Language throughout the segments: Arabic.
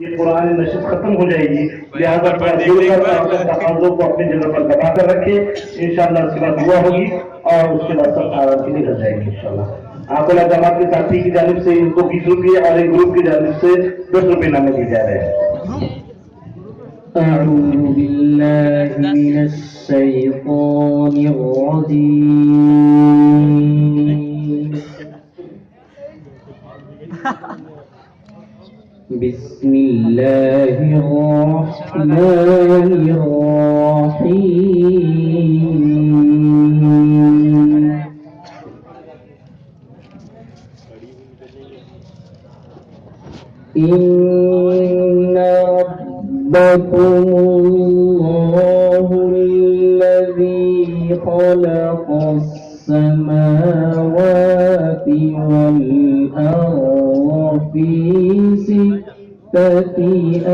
ये पुरानी नशिश खत्म हो जाएगी, लिहाजा थोड़ा जुड़कर अपने तकाज़ों को अपनी जगह पर दबा कर रखिए। इंशाअल्लाह उसके बाद दुआ होगी और उसके बाद सब आरती निकल जाएगी इंशाअल्लाह। आकुला जमात के साथी की जानिब से इनको 20 रुपये और एक ग्रुप की जानिब से 10 रुपये नामे दिए जा रहे हैं। أعوذ بالله من الشيطان الرجيم بسم الله الرحمن الرحيم إن ربكم الله الذي خلق السماوات والأرض في 6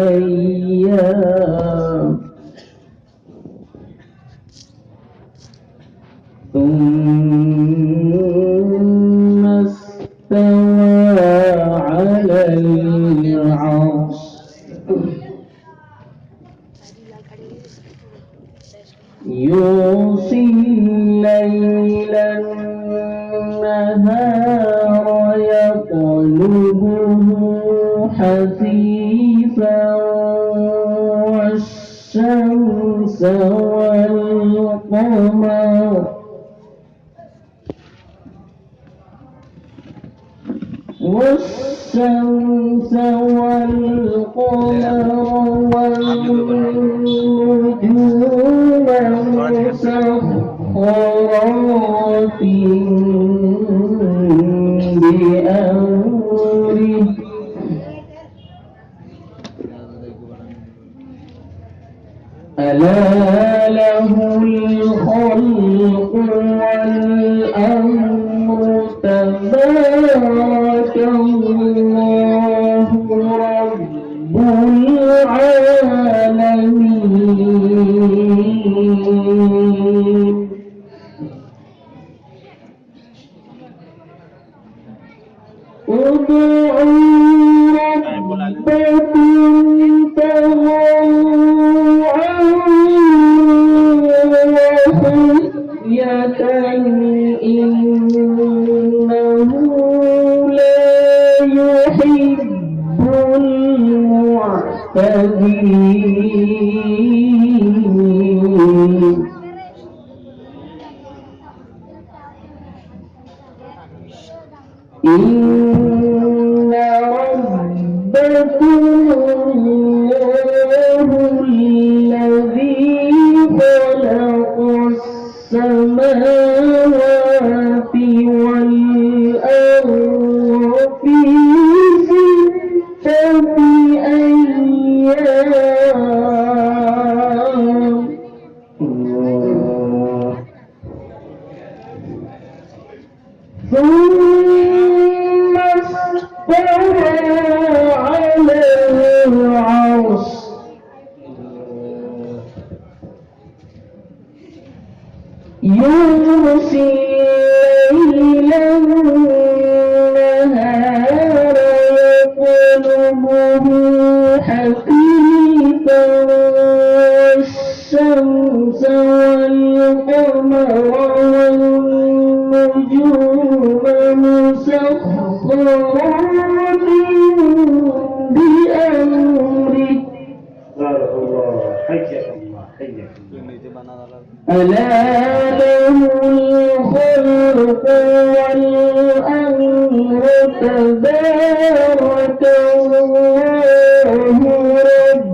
أيام ثم استوى على العرش يغشي الليل النهار يطلبه حثيثا والشمس والقمر والنجوم مسخرات بأمره ألا له الخلق والأمر تبارك الله رب العالمين ادعوا ربكم تضرعا وخفية إنه لا يحب المعتدين إن ربكم الله الذي خلق السماوات والأرض في 6 أيام ثم استوى على العرش يغشي الليل النهار يطلبه حثيثا والشمس والقمر والنجوم مسخرات بأمره بارك الله حياك الله حياك الله. ألا له الخلق والأمر تبارك الله رب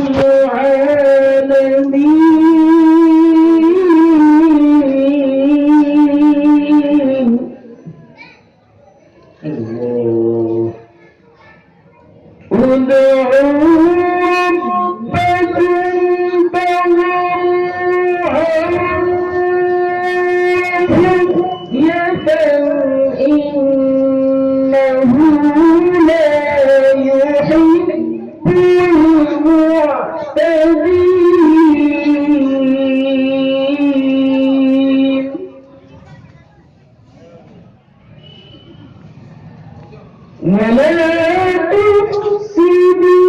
العالمين ادعوا ربكم تضرعا وخفية إنه لا يحب المعتدين ولا تفسدوا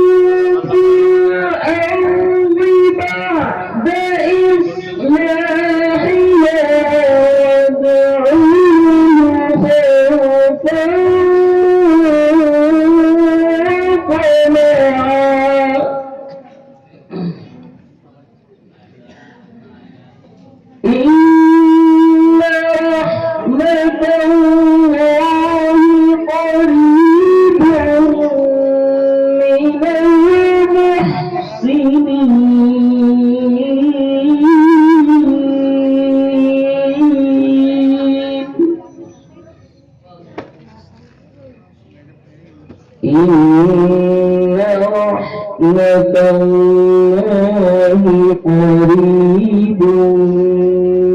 رحمة الله قريب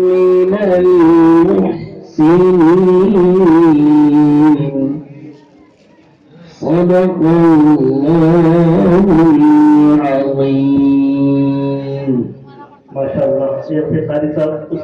من المحسنين صدق الله العظيم. माशाअल्लाह, ये अपने कारी साहब